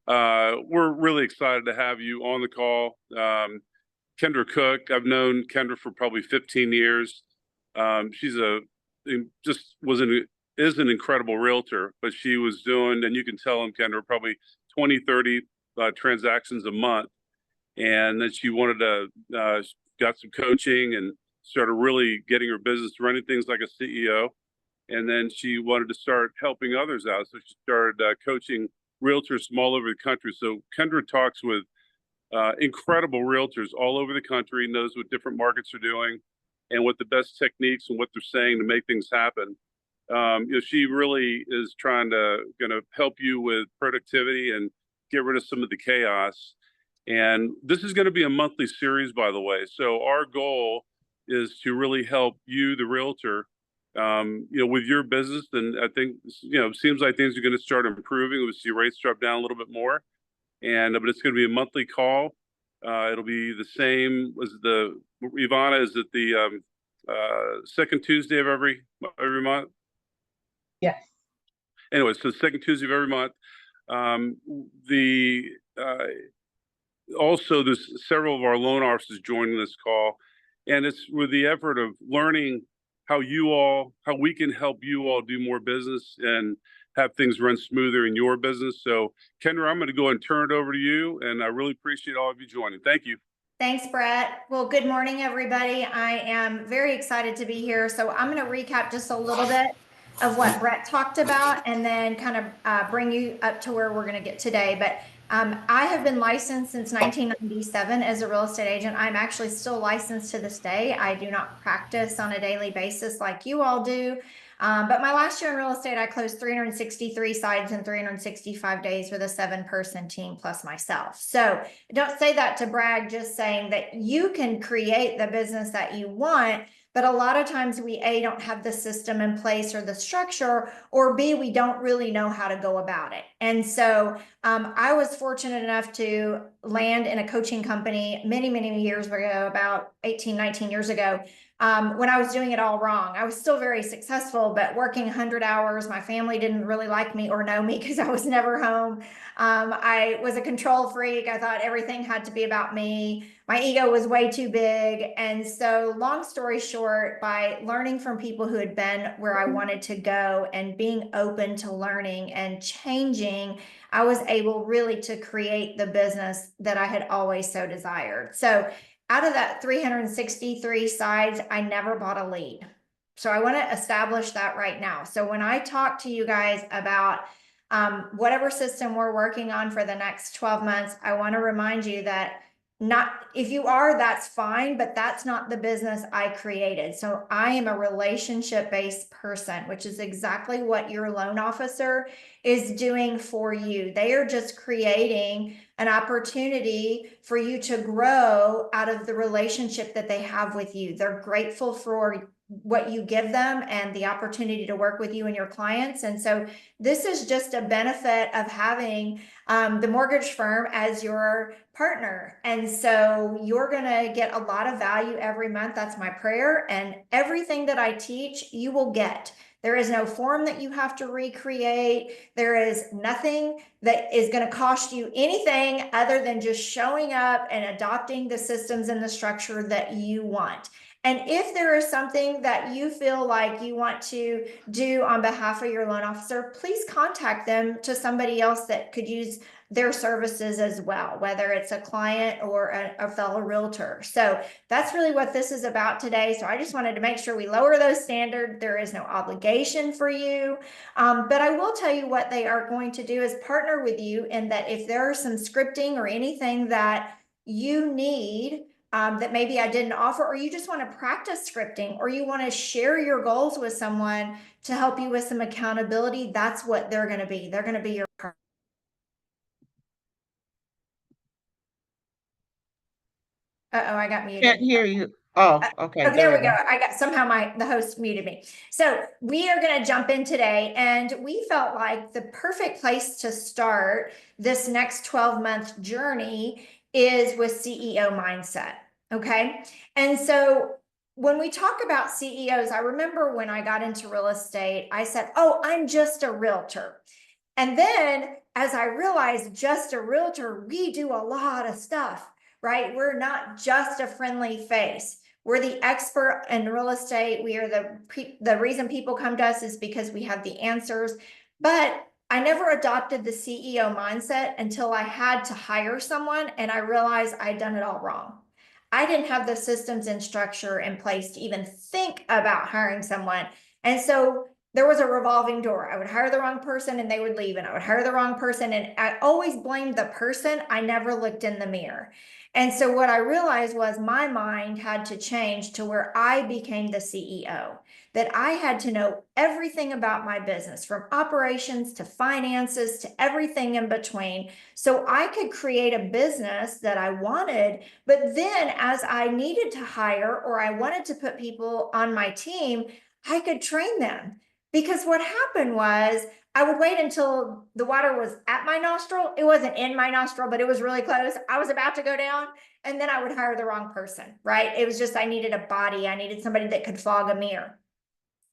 We're really excited to have you on the call. Kendra Cook, I've known Kendra for probably 15 years. She's just was an is an incredible realtor, but she was doing, and you can tell him, Kendra, probably 20, 30 transactions a month. And then she wanted to, got some coaching and started really getting her business running things like a CEO. And then she wanted to start helping others out. So she started coaching realtors from all over the country. So Kendra talks with incredible realtors all over the country, knows what different markets are doing and what the best techniques and what they're saying to make things happen. She really is going to help you with productivity and get rid of some of the chaos. And this is going to be a monthly series, by the way. So our goal is to really help you, the realtor, with your business. And I think, it seems like things are going to start improving. We see rates drop down a little bit more, but it's going to be a monthly call. It'll be the same as Ivana, is it the second Tuesday of every month? Yes. Anyway, so the second Tuesday of every month. Also, there's several of our loan officers joining this call, and it's with the effort of learning how we can help you all do more business and have things run smoother in your business. So, Kendra, I'm going to go and turn it over to you, and I really appreciate all of you joining. Thank you. Thanks, Brett. Well, good morning, everybody. I am very excited to be here. So I'm going to recap just a little bit of what Brett talked about and then kind of bring you up to where we're going to get today. But I have been licensed since 1997 as a real estate agent. I'm actually still licensed to this day. I do not practice on a daily basis like you all do. But my last year in real estate, I closed 363 sides in 365 days with a 7-person team plus myself. So don't say that to brag, just saying that you can create the business that you want. But a lot of times we, A, don't have the system in place or the structure, or B, we don't really know how to go about it. And so I was fortunate enough to land in a coaching company many, many years ago, about 18, 19 years ago, when I was doing it all wrong. I was still very successful, but working 100 hours. My family didn't really like me or know me because I was never home. I was a control freak. I thought everything had to be about me. My ego was way too big. And so long story short, by learning from people who had been where I wanted to go and being open to learning and changing, I was able really to create the business that I had always so desired. So out of that 363 sides, I never bought a lead. So I want to establish that right now. So when I talk to you guys about whatever system we're working on for the next 12 months, I want to remind you that if you are, that's fine, but that's not the business I created. So I am a relationship-based person, which is exactly what your loan officer is doing for you. They are just creating an opportunity for you to grow out of the relationship that they have with you. They're grateful for what you give them and the opportunity to work with you and your clients. And so this is just a benefit of having the mortgage firm as your partner. And so you're going to get a lot of value every month. That's my prayer. And everything that I teach, you will get. There is no form that you have to recreate. There is nothing that is going to cost you anything other than just showing up and adopting the systems and the structure that you want. And if there is something that you feel like you want to do on behalf of your loan officer, please contact them to somebody else that could use their services as well, whether it's a client or a fellow realtor. So that's really what this is about today. So I just wanted to make sure we lower those standards. There is no obligation for you. But I will tell you what they are going to do is partner with you, and that if there are some scripting or anything that you need that maybe I didn't offer, or you just want to practice scripting, or you want to share your goals with someone to help you with some accountability, that's what they're going to be. They're going to be your partner. Uh-oh, I got muted. Can't hear you. Oh, okay. Oh, there we go. I got somehow the host muted me. So we are going to jump in today, and we felt like the perfect place to start this next 12-month journey is with CEO mindset. Okay. And so when we talk about CEOs, I remember when I got into real estate, I said, oh, I'm just a realtor. And then as I realized, just a realtor, we do a lot of stuff, right? We're not just a friendly face. We're the expert in real estate. We are the reason people come to us is because we have the answers. But I never adopted the CEO mindset until I had to hire someone and I realized I'd done it all wrong. I didn't have the systems and structure in place to even think about hiring someone. And so there was a revolving door. I would hire the wrong person and they would leave, and I would hire the wrong person. And I always blamed the person. I never looked in the mirror. And so what I realized was my mind had to change to where I became the CEO, that I had to know everything about my business, from operations to finances to everything in between, so I could create a business that I wanted. But then as I needed to hire or I wanted to put people on my team, I could train them. Because what happened was I would wait until the water was at my nostril. It wasn't in my nostril, but it was really close. I was about to go down, and then I would hire the wrong person, right? It was just, I needed a body. I needed somebody that could fog a mirror.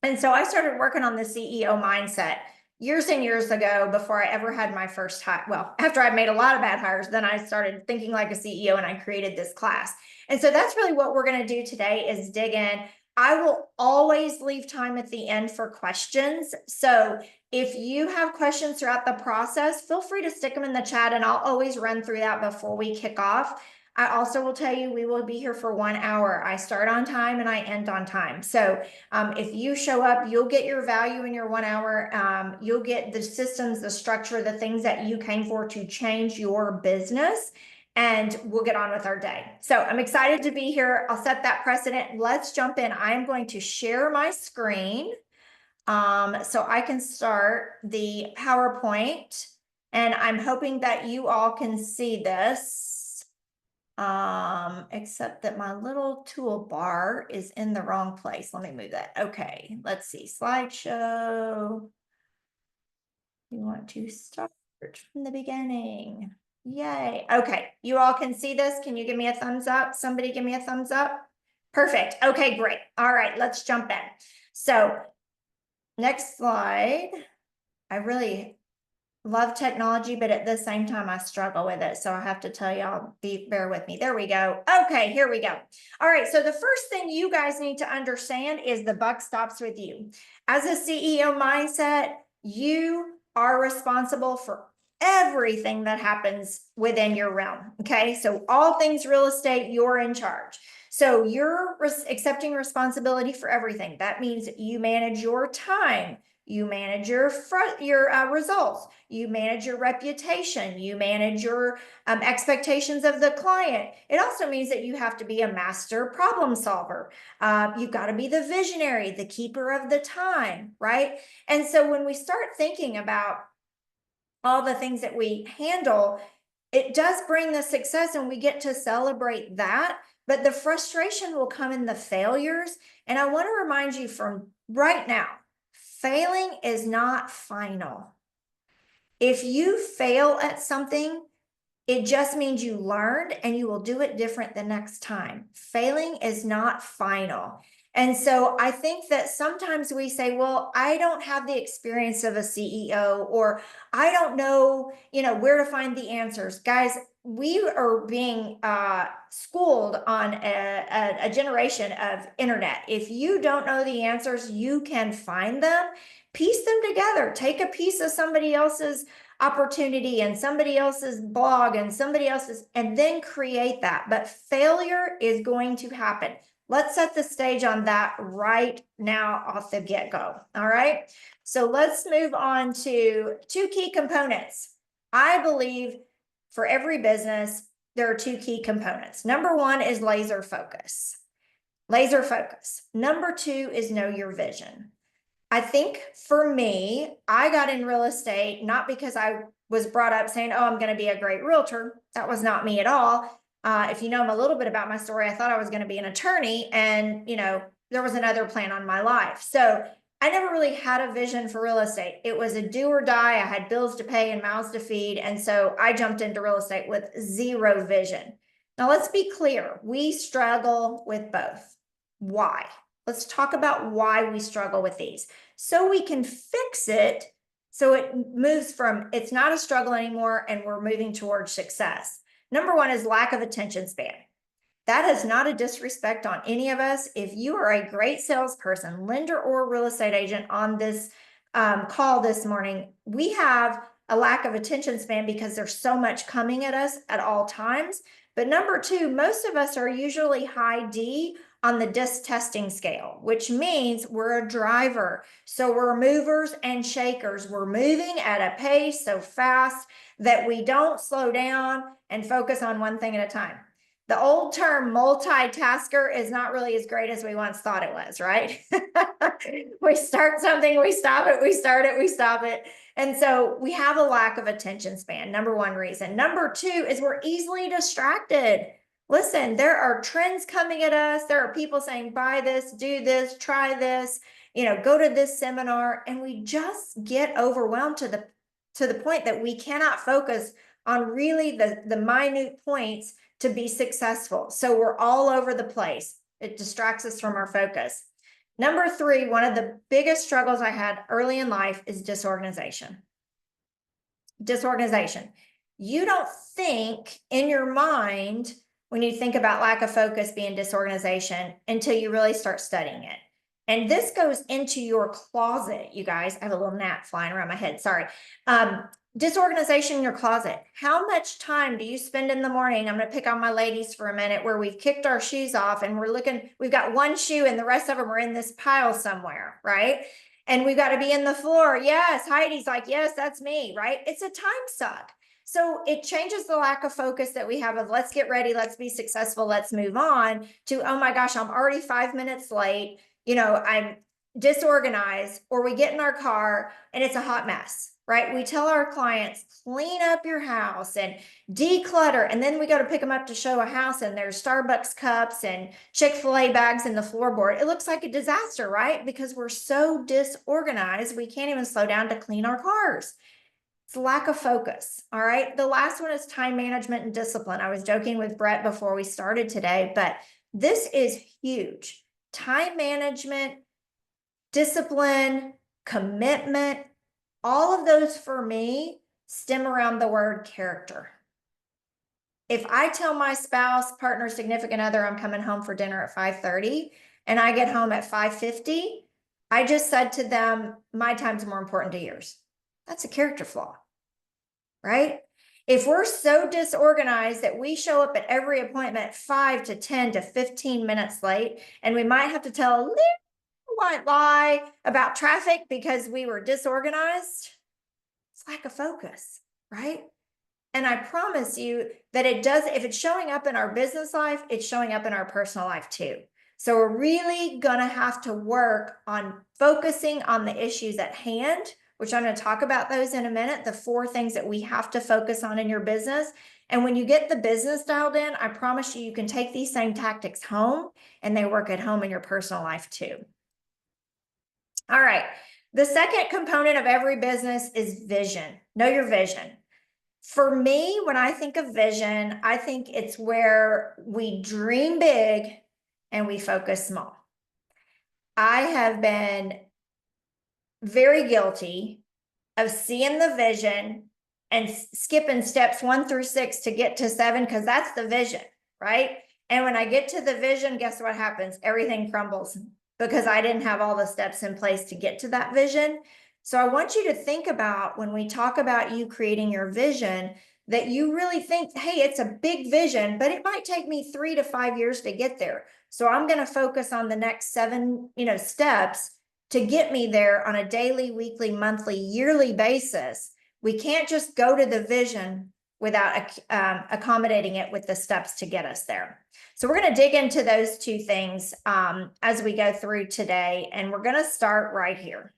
And so I started working on the CEO mindset years and years ago before I ever had my first hire. Well, after I made a lot of bad hires, then I started thinking like a CEO and I created this class. And so that's really what we're going to do today, is dig in. I will always leave time at the end for questions. So if you have questions throughout the process, feel free to stick them in the chat and I'll always run through that before we kick off. I also will tell you, we will be here for 1 hour. I start on time and I end on time. So if you show up, you'll get your value in your 1 hour. You'll get the systems, the structure, the things that you came for to change your business, and we'll get on with our day. So I'm excited to be here. I'll set that precedent. Let's jump in. I am going to share my screen so I can start the PowerPoint, and I'm hoping that you all can see this. Except that my little toolbar is in the wrong place. Let me move that. Okay, let's see, slideshow. We want to start from the beginning. Yay. Okay, you all can see this. Can you give me a thumbs up? Somebody give me a thumbs up. Perfect. Okay, great. All right, let's jump in. So next slide. I really love technology, but at the same time, I struggle with it. So I have to tell y'all, bear with me. There we go. Okay, here we go. All right, so the first thing you guys need to understand is the buck stops with you. As a CEO mindset, you are responsible for everything that happens within your realm, okay? So all things real estate, you're in charge. So you're accepting responsibility for everything. That means you manage your time, you manage your results, you manage your reputation, you manage your expectations of the client. It also means that you have to be a master problem solver. You've got to be the visionary, the keeper of the time, right? And so when we start thinking about all the things that we handle, it does bring the success and we get to celebrate that. But the frustration will come in the failures. And I want to remind you from right now, failing is not final. If you fail at something, it just means you learned and you will do it different the next time. Failing is not final. And so I think that sometimes we say, well, I don't have the experience of a CEO, or I don't know, where to find the answers. Guys, we are being schooled on a generation of internet. If you don't know the answers, you can find them, piece them together, take a piece of somebody else's opportunity and somebody else's blog and somebody else's, and then create that. But failure is going to happen. Let's set the stage on that right now off the get-go. All right. So let's move on to 2 key components. I believe for every business, there are 2 key components. Number 1 is laser focus. Laser focus. Number 2 is know your vision. I think for me, I got in real estate not because I was brought up saying, oh, I'm going to be a great realtor. That was not me at all. If you know a little bit about my story, I thought I was going to be an attorney, and there was another plan on my life. So I never really had a vision for real estate. It was a do or die. I had bills to pay and mouths to feed. And so I jumped into real estate with 0 vision. Now let's be clear. We struggle with both. Why? Let's talk about why we struggle with these so we can fix it So it moves from, it's not a struggle anymore, and we're moving towards success. Number one is lack of attention span. That is not a disrespect on any of us. If you are a great salesperson, lender, or real estate agent on this call this morning, we have a lack of attention span because there's so much coming at us at all times. But number two, most of us are usually high D on the DISC testing scale, which means we're a driver. So we're movers and shakers. We're moving at a pace so fast that we don't slow down and focus on one thing at a time. The old term multitasker is not really as great as we once thought it was, right? We start something, we stop it, we start it, we stop it. And so we have a lack of attention span, number one reason. Number two is we're easily distracted. Listen, there are trends coming at us. There are people saying, buy this, do this, try this, go to this seminar. And we just get overwhelmed to the point that we cannot focus on really the minute points to be successful. So we're all over the place. It distracts us from our focus. Number three, one of the biggest struggles I had early in life is disorganization. Disorganization. You don't think in your mind when you think about lack of focus being disorganization until you really start studying it. And this goes into your closet, you guys. I have a little gnat flying around my head, sorry. Disorganization in your closet. How much time do you spend in the morning? I'm going to pick on my ladies for a minute, where we've kicked our shoes off and we've got one shoe and the rest of them are in this pile somewhere, right? And we've got to be in the floor. Yes, Heidi's like, yes, that's me, right? It's a time suck. So it changes the lack of focus that we have of let's get ready, let's be successful, let's move on, to, oh my gosh, I'm already 5 minutes late. I'm disorganized, or we get in our car and it's a hot mess, right? We tell our clients, clean up your house and declutter. And then we go to pick them up to show a house and there's Starbucks cups and Chick-fil-A bags in the floorboard. It looks like a disaster, right? Because we're so disorganized, we can't even slow down to clean our cars. It's lack of focus. All right. The last one is time management and discipline. I was joking with Brett before we started today, but this is huge. Time management, discipline, commitment, all of those for me stem around the word character. If I tell my spouse, partner, significant other, I'm coming home for dinner at 5:30 and I get home at 5:50, I just said to them, my time's more important to yours. That's a character flaw, right? If we're so disorganized that we show up at every appointment 5 to 10 to 15 minutes late, and we might have to tell a little white lie about traffic because we were disorganized, it's lack of focus, right? And I promise you that it does, if it's showing up in our business life, it's showing up in our personal life too. So we're really gonna have to work on focusing on the issues at hand, which I'm going to talk about those in a minute, the 4 things that we have to focus on in your business. And when you get the business dialed in, I promise you, you can take these same tactics home and they work at home in your personal life too. All right. The second component of every business is vision. Know your vision. For me, when I think of vision, I think it's where we dream big and we focus small. I have been very guilty of seeing the vision and skipping steps 1 through 6 to get to 7, because that's the vision, right? And when I get to the vision, guess what happens? Everything crumbles because I didn't have all the steps in place to get to that vision. So I want you to think about, when we talk about you creating your vision, that you really think, hey, it's a big vision, but it might take me 3 to 5 years to get there. So I'm going to focus on the next 7, steps to get me there on a daily, weekly, monthly, yearly basis. We can't just go to the vision without accommodating it with the steps to get us there. So we're going to dig into those 2 things as we go through today, and we're going to start right here.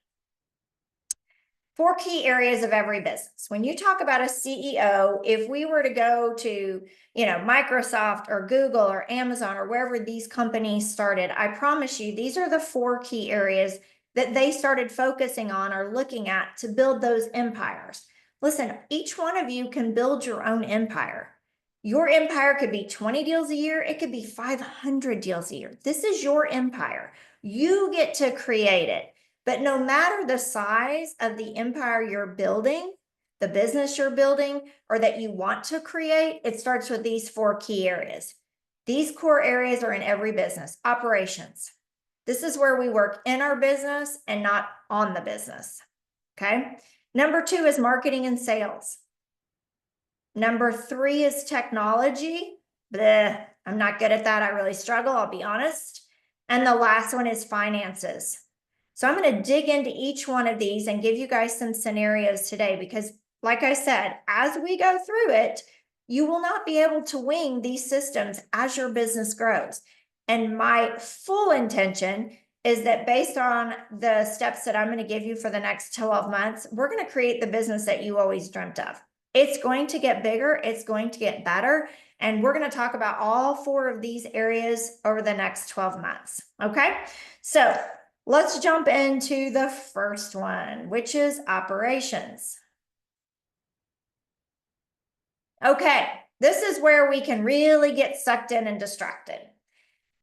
4 key areas of every business. When you talk about a CEO, if we were to go to, Microsoft or Google or Amazon or wherever these companies started, I promise you, these are the 4 key areas that they started focusing on or looking at to build those empires. Listen, each one of you can build your own empire. Your empire could be 20 deals a year. It could be 500 deals a year. This is your empire. You get to create it. But no matter the size of the empire you're building, the business you're building, or that you want to create, it starts with these 4 key areas. These core areas are in every business. Operations. This is where we work in our business and not on the business. Okay. Number 2 is marketing and sales. Number 3 is technology. Bleh, I'm not good at that. I really struggle, I'll be honest. And the last one is finances. So I'm going to dig into each one of these and give you guys some scenarios today, because like I said, as we go through it, you will not be able to wing these systems as your business grows. And my full intention is that based on the steps that I'm going to give you for the next 12 months, we're going to create the business that you always dreamt of. It's going to get bigger. It's going to get better. And we're going to talk about all 4 of these areas over the next 12 months. Okay. So let's jump into the first one, which is operations. Okay. This is where we can really get sucked in and distracted.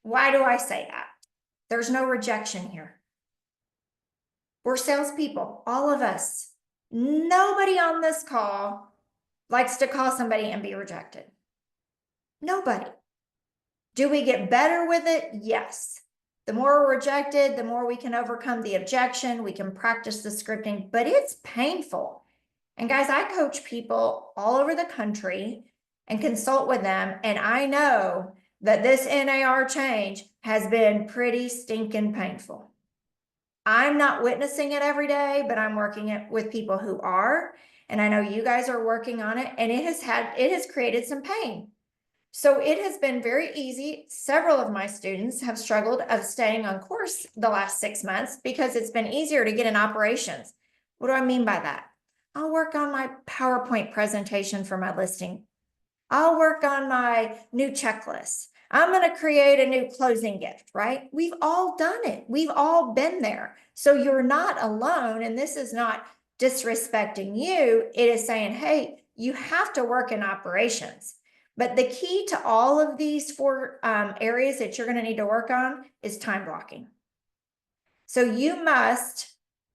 Why do I say that? There's no rejection here. We're salespeople, all of us. Nobody on this call likes to call somebody and be rejected. Nobody. Do we get better with it? Yes. The more we're rejected, the more we can overcome the objection. We can practice the scripting, but it's painful. And guys, I coach people all over the country and consult with them. And I know that this NAR change has been pretty stinking painful. I'm not witnessing it every day, but I'm working it with people who are. And I know you guys are working on it, and it has created some pain. So it has been very easy. Several of my students have struggled of staying on course the last 6 months because it's been easier to get in operations. What do I mean by that? I'll work on my PowerPoint presentation for my listing. I'll work on my new checklist. I'm going to create a new closing gift, right? We've all done it. We've all been there. So you're not alone. And this is not disrespecting you. It is saying, hey, you have to work in operations. But the key to all of these 4 areas that you're going to need to work on is time blocking. So you must,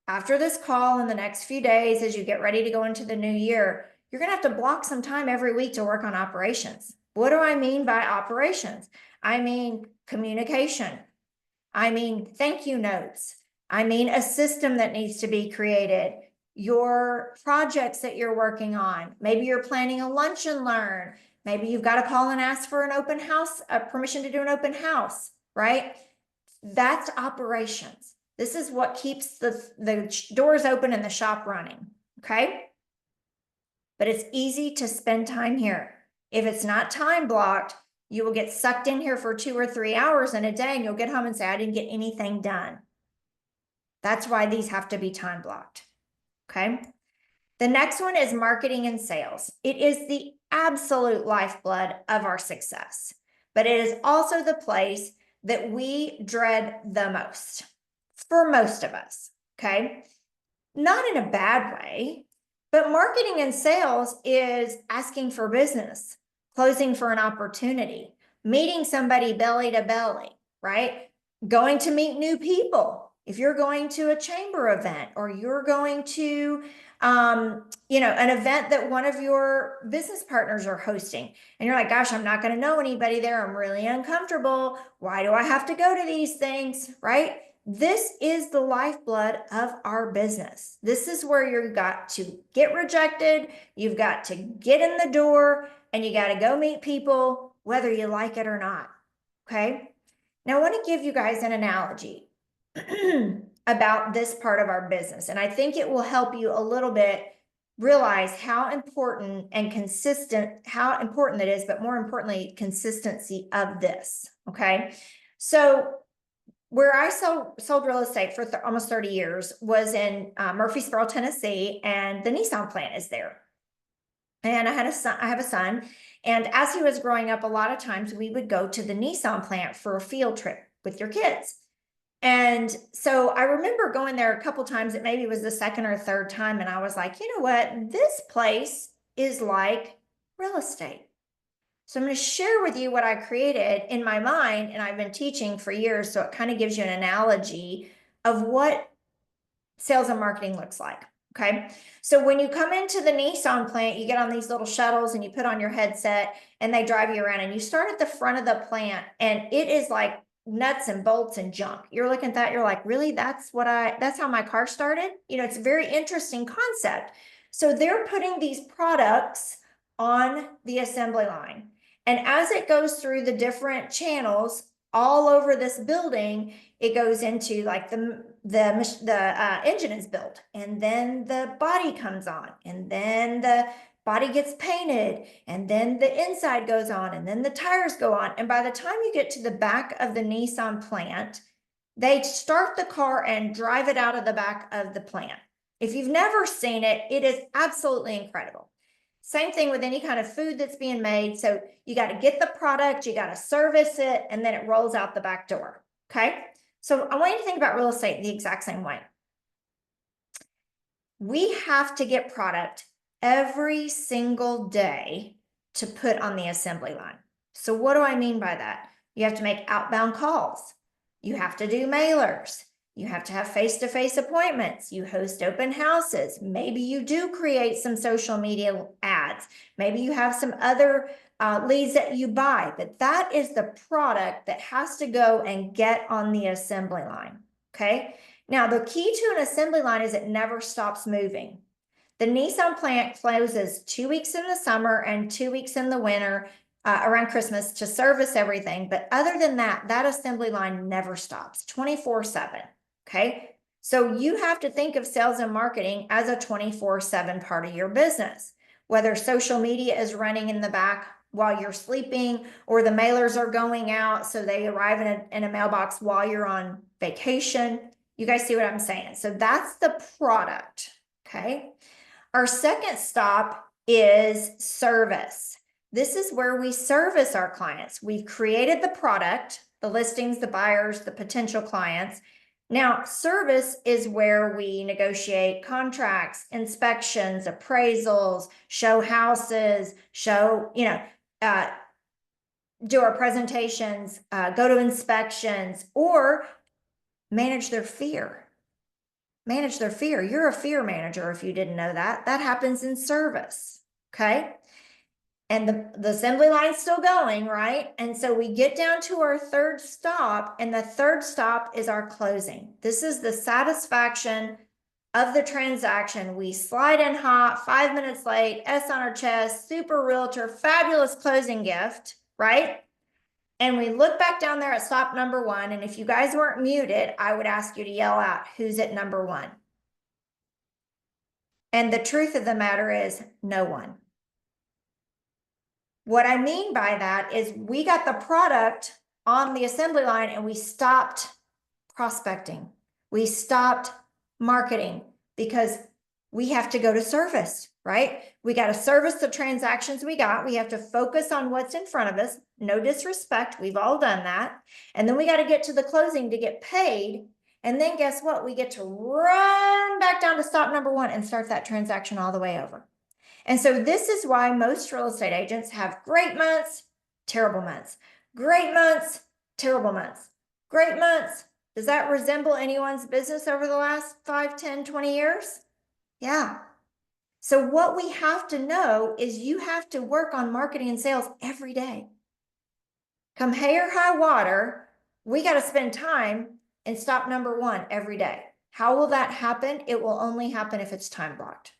after this call in the next few days, as you get ready to go into the new year, you're going to have to block some time every week to work on operations. What do I mean by operations? I mean communication. I mean thank you notes. I mean a system that needs to be created. Your projects that you're working on. Maybe you're planning a lunch and learn. Maybe you've got to call and ask for an open house, permission to do an open house, right? That's operations. This is what keeps the doors open and the shop running, okay? But it's easy to spend time here. If it's not time blocked, you will get sucked in here for 2 or 3 hours in a day, and you'll get home and say, I didn't get anything done. That's why these have to be time blocked, okay? The next one is marketing and sales. It is the absolute lifeblood of our success, but it is also the place that we dread the most for most of us, okay? Not in a bad way, but marketing and sales is asking for business, closing for an opportunity, meeting somebody belly to belly, right? Going to meet new people. If you're going to a chamber event, or you're going to, an event that one of your business partners are hosting, and you're like, gosh, I'm not going to know anybody there. I'm really uncomfortable. Why do I have to go to these things, right? This is the lifeblood of our business. This is where you've got to get rejected. You've got to get in the door, and you got to go meet people, whether you like it or not. Okay. Now I want to give you guys an analogy about this part of our business. And I think it will help you a little bit realize how important and how important it is, but more importantly, consistency of this. Okay. So where I sold real estate for almost 30 years was in Murfreesboro, Tennessee, and the Nissan plant is there. And I have a son, and as he was growing up, a lot of times we would go to the Nissan plant for a field trip with your kids. And so I remember going there a couple times. It maybe was the second or third time, and I was like, you know what? This place is like real estate. So I'm going to share with you what I created in my mind, and I've been teaching for years, so it kind of gives you an analogy of what sales and marketing looks like. Okay. So when you come into the Nissan plant, you get on these little shuttles and you put on your headset and they drive you around, and you start at the front of the plant and it is like nuts and bolts and junk. You're looking at that, you're like, really? That's how my car started? You know, it's a very interesting concept. So they're putting these products on the assembly line. And as it goes through the different channels all over this building, it goes into like the engine is built, and then the body comes on, and then the body gets painted, and then the inside goes on, and then the tires go on. And by the time you get to the back of the Nissan plant, they start the car and drive it out of the back of the plant. If you've never seen it, it is absolutely incredible. Same thing with any kind of food that's being made. So you got to get the product, you got to service it, and then it rolls out the back door. Okay. So I want you to think about real estate the exact same way. We have to get product every single day to put on the assembly line. So what do I mean by that? You have to make outbound calls. You have to do mailers. You have to have face-to-face appointments. You host open houses. Maybe you do create some social media ads. Maybe you have some other leads that you buy, but that is the product that has to go and get on the assembly line. Okay. Now, the key to an assembly line is it never stops moving. The Nissan plant closes 2 weeks in the summer and 2 weeks in the winter around Christmas to service everything. But other than that, that assembly line never stops 24/7. Okay. So you have to think of sales and marketing as a 24/7 part of your business, whether social media is running in the back while you're sleeping, or the mailers are going out so they arrive in a mailbox while you're on vacation. You guys see what I'm saying? So that's the product. Okay. Our second stop is service. This is where we service our clients. We've created the product, the listings, the buyers, the potential clients. Now, service is where we negotiate contracts, inspections, appraisals, show houses, do our presentations, go to inspections, or manage their fear. Manage their fear. You're a fear manager if you didn't know that. That happens in service. Okay. And the assembly line's still going, right? And so we get down to our third stop, and the third stop is our closing. This is the satisfaction of the transaction. We slide in hot, 5 minutes late, S on our chest, super realtor, fabulous closing gift, right? And we look back down there at stop number 1. And if you guys weren't muted, I would ask you to yell out, who's at number 1? And the truth of the matter is no one. What I mean by that is we got the product on the assembly line and we stopped prospecting. We stopped marketing because we have to go to service, right? We got to service the transactions we got. We have to focus on what's in front of us. No disrespect. We've all done that. And then we got to get to the closing to get paid. And then guess what? We get to run back down to stop number 1 and start that transaction all the way over. And so this is why most real estate agents have great months, terrible months, great months, terrible months, great months. Does that resemble anyone's business over the last 5, 10, 20 years? Yeah. So what we have to know is you have to work on marketing and sales every day. Come hay or high water, we got to spend time in stop number 1 every day. How will that happen? It will only happen if it's time blocked.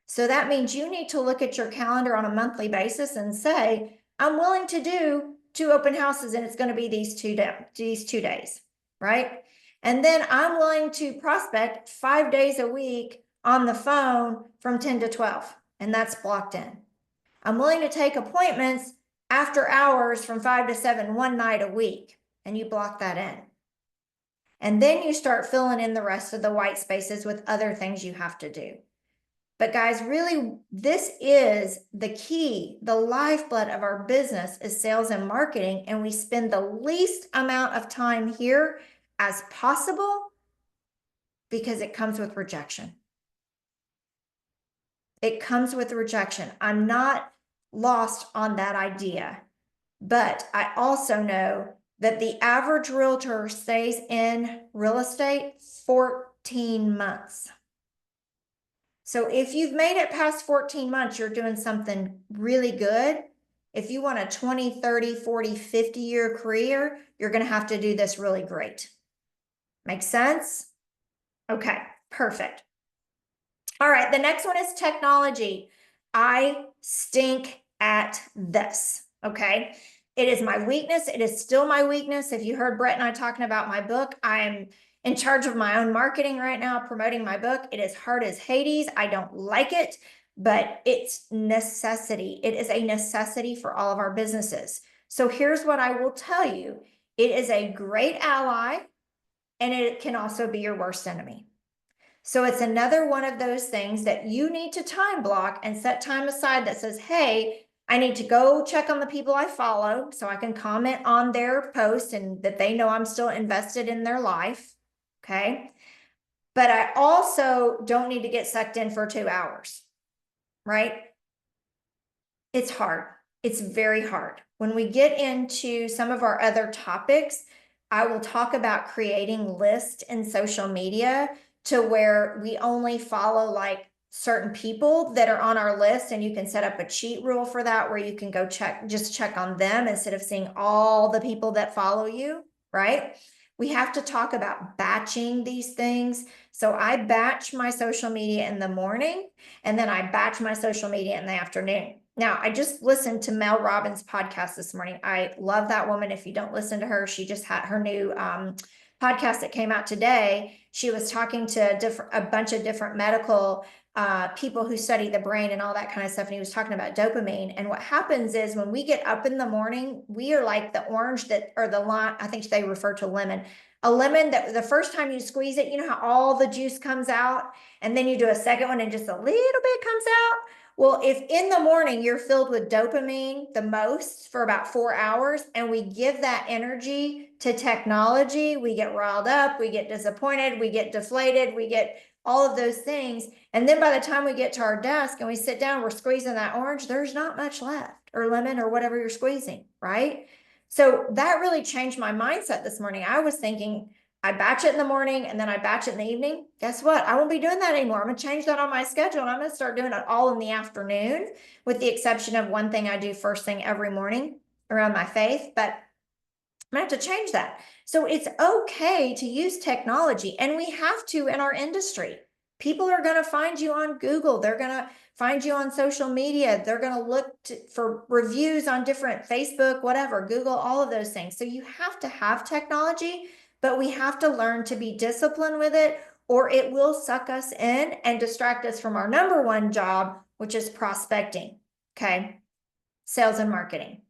So that means you need to look at your calendar on a monthly basis and say, I'm willing to do 2 open houses and it's going to be these 2 days, right? And then I'm willing to prospect 5 days a week on the phone from 10 to 12, and that's blocked in. I'm willing to take appointments after hours from 5 to 7 one night a week, and you block that in. And then you start filling in the rest of the white spaces with other things you have to do. But guys, really, this is the key. The lifeblood of our business is sales and marketing, and we spend the least amount of time here as possible because it comes with rejection. It comes with rejection. I'm not lost on that idea, but I also know that the average realtor stays in real estate for 14 months. So if you've made it past 14 months, you're doing something really good. If you want a 20, 30, 40, 50-year career, you're going to have to do this really great. Make sense? Okay, perfect. All right, the next one is technology. I stink at this, okay? It is my weakness. It is still my weakness. If you heard Brett and I talking about my book, I'm in charge of my own marketing right now, promoting my book. It is hard as Hades. I don't like it, but it's necessity. It is a necessity for all of our businesses. So here's what I will tell you. It is a great ally, and it can also be your worst enemy. So it's another one of those things that you need to time block and set time aside that says, hey, I need to go check on the people I follow so I can comment on their post and that they know I'm still invested in their life. Okay. But I also don't need to get sucked in for 2 hours, right? It's hard. It's very hard. When we get into some of our other topics, I will talk about creating lists in social media to where we only follow like certain people that are on our list, and you can set up a cheat rule for that where you can go just check on them instead of seeing all the people that follow you, right? We have to talk about batching these things. So I batch my social media in the morning, and then I batch my social media in the afternoon. Now, I just listened to Mel Robbins' podcast this morning. I love that woman. If you don't listen to her, she just had her new podcast that came out today. She was talking to a bunch of different medical people who study the brain and all that kind of stuff. And he was talking about dopamine. And what happens is when we get up in the morning, we are like the orange or the lime. I think they refer to lemon. A lemon that the first time you squeeze it, you know how all the juice comes out, and then you do a second one and just a little bit comes out. Well, if in the morning you're filled with dopamine the most for about 4 hours, and we give that energy to technology, we get riled up, we get disappointed, we get deflated, we get all of those things. And then by the time we get to our desk and we sit down, we're squeezing that orange, there's not much left, or lemon, or whatever you're squeezing, right? So that really changed my mindset this morning. I was thinking, I batch it in the morning and then I batch it in the evening. Guess what? I won't be doing that anymore. I'm going to change that on my schedule, and I'm going to start doing it all in the afternoon, with the exception of one thing I do first thing every morning around my faith. But I'm going to have to change that. So it's okay to use technology, and we have to in our industry. People are going to find you on Google. They're going to find you on social media. They're going to look for reviews on different Facebook, whatever, Google, all of those things. So you have to have technology, but we have to learn to be disciplined with it, or it will suck us in and distract us from our number one job, which is prospecting. Okay. Sales and marketing.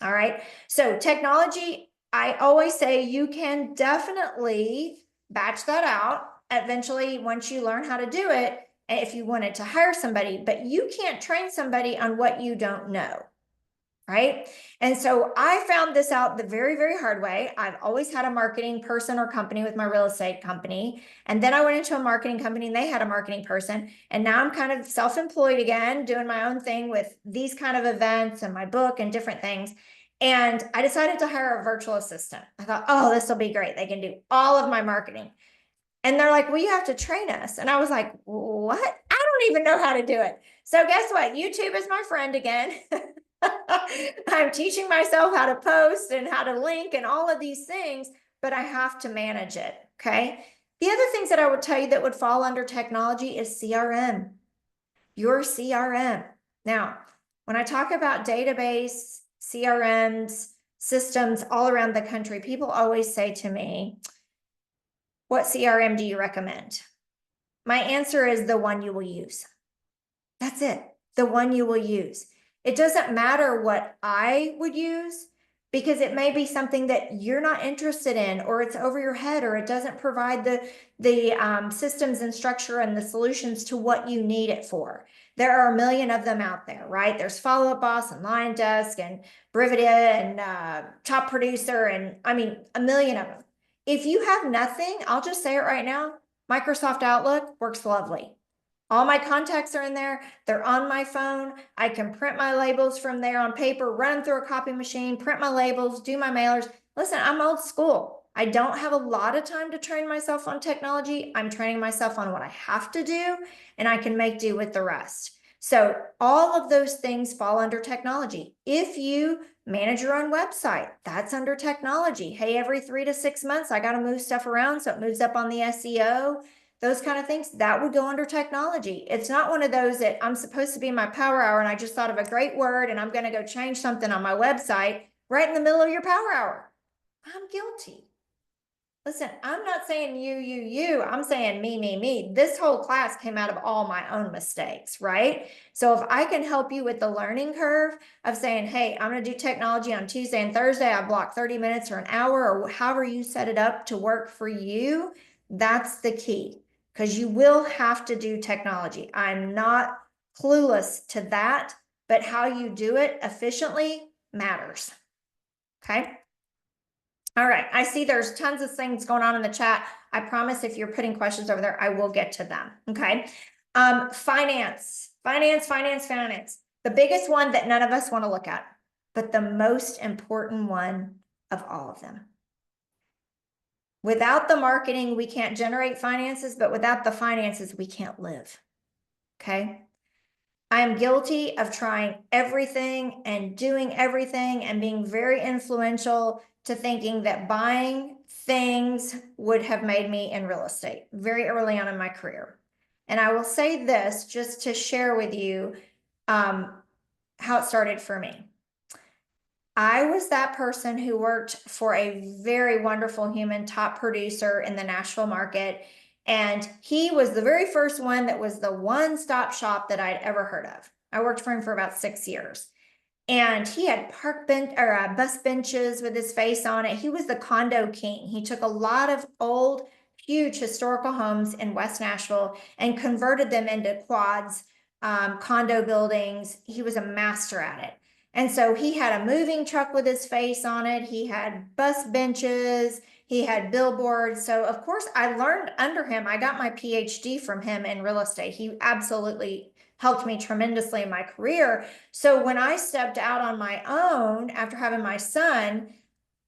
All right. So technology, I always say you can definitely batch that out eventually once you learn how to do it, if you wanted to hire somebody, but you can't train somebody on what you don't know. Right. And so I found this out the very, very hard way. I've always had a marketing person or company with my real estate company. And then I went into a marketing company and they had a marketing person. And now I'm kind of self-employed again, doing my own thing with these kind of events and my book and different things. And I decided to hire a virtual assistant. I thought, oh, this will be great. They can do all of my marketing. And they're like, well, you have to train us. And I was like, what? I don't even know how to do it. So guess what? YouTube is my friend again. I'm teaching myself how to post and how to link and all of these things, but I have to manage it. Okay. The other things that I would tell you that would fall under technology is CRM, your CRM. Now, when I talk about database, CRMs, systems all around the country, people always say to me, what CRM do you recommend? My answer is the one you will use. That's it. The one you will use. It doesn't matter what I would use, because it may be something that you're not interested in, or it's over your head, or it doesn't provide the systems and structure and the solutions to what you need it for. There are a million of them out there, right? There's Follow Up Boss and Lion Desk and Brivida and Top Producer, and I mean, a million of them. If you have nothing, I'll just say it right now, Microsoft Outlook works lovely. All my contacts are in there. They're on my phone. I can print my labels from there on paper, run them through a copy machine, print my labels, do my mailers. Listen, I'm old school. I don't have a lot of time to train myself on technology. I'm training myself on what I have to do, and I can make do with the rest. So all of those things fall under technology. If you manage your own website, that's under technology. Hey, every 3 to 6 months, I got to move stuff around so it moves up on the SEO, those kind of things, that would go under technology. It's not one of those that I'm supposed to be in my power hour and I just thought of a great word and I'm going to go change something on my website right in the middle of your power hour. I'm guilty. Listen, I'm not saying you, I'm saying me. This whole class came out of all my own mistakes, right? So if I can help you with the learning curve of saying, hey, I'm going to do technology on Tuesday and Thursday, I block 30 minutes or an hour or however you set it up to work for you, that's the key, because you will have to do technology. I'm not clueless to that, but how you do it efficiently matters. Okay. All right, I see there's tons of things going on in the chat. I promise if you're putting questions over there, I will get to them, okay? Finance. The biggest one that none of us want to look at, but the most important one of all of them. Without the marketing, we can't generate finances, but without the finances, we can't live, okay? I am guilty of trying everything and doing everything and being very influential to thinking that buying things would have made me in real estate very early on in my career. And I will say this just to share with you how it started for me. I was that person who worked for a very wonderful human top producer in the Nashville market. And he was the very first one that was the one-stop shop that I'd ever heard of. I worked for him for about 6 years. And he had bus benches with his face on it. He was the condo king. He took a lot of old, huge historical homes in West Nashville and converted them into quads, condo buildings. He was a master at it. And so he had a moving truck with his face on it. He had bus benches. He had billboards. So of course I learned under him. I got my PhD from him in real estate. He absolutely helped me tremendously in my career. So when I stepped out on my own after having my son,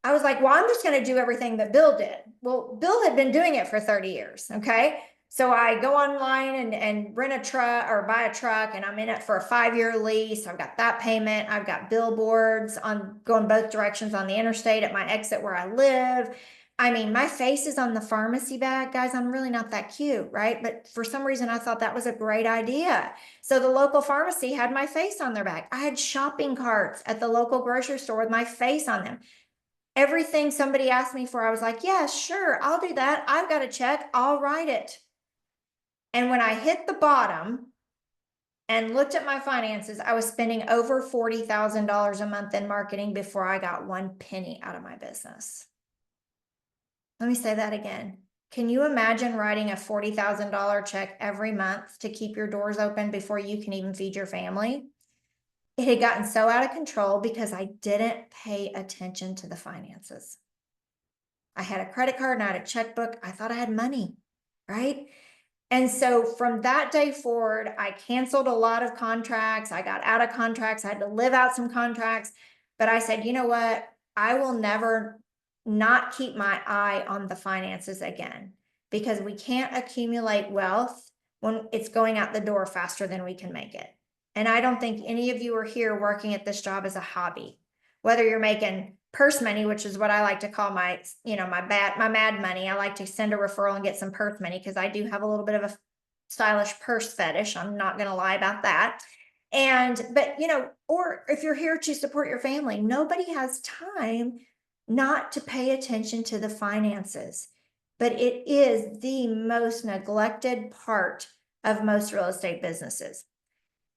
I was like, well, I'm just going to do everything that Bill did. Well, Bill had been doing it for 30 years. Okay. So I go online and rent a truck or buy a truck, and I'm in it for a 5-year lease. I've got that payment. I've got billboards on going both directions on the interstate at my exit where I live. I mean, my face is on the pharmacy bag, guys. I'm really not that cute, right? But for some reason, I thought that was a great idea. So the local pharmacy had my face on their bag. I had shopping carts at the local grocery store with my face on them. Everything somebody asked me for, I was like, yeah, sure, I'll do that. I've got a check. I'll write it. And when I hit the bottom and looked at my finances, I was spending over $40,000 a month in marketing before I got one penny out of my business. Let me say that again. Can you imagine writing a $40,000 check every month to keep your doors open before you can even feed your family? It had gotten so out of control because I didn't pay attention to the finances. I had a credit card and I had a checkbook. I thought I had money, right? And so from that day forward, I canceled a lot of contracts. I got out of contracts. I had to live out some contracts. But I said, you know what? I will never not keep my eye on the finances again, because we can't accumulate wealth when it's going out the door faster than we can make it. And I don't think any of you are here working at this job as a hobby, whether you're making purse money, which is what I like to call my, my mad money. I like to send a referral and get some purse money because I do have a little bit of a stylish purse fetish. I'm not going to lie about that. But or if you're here to support your family, nobody has time not to pay attention to the finances, but it is the most neglected part of most real estate businesses.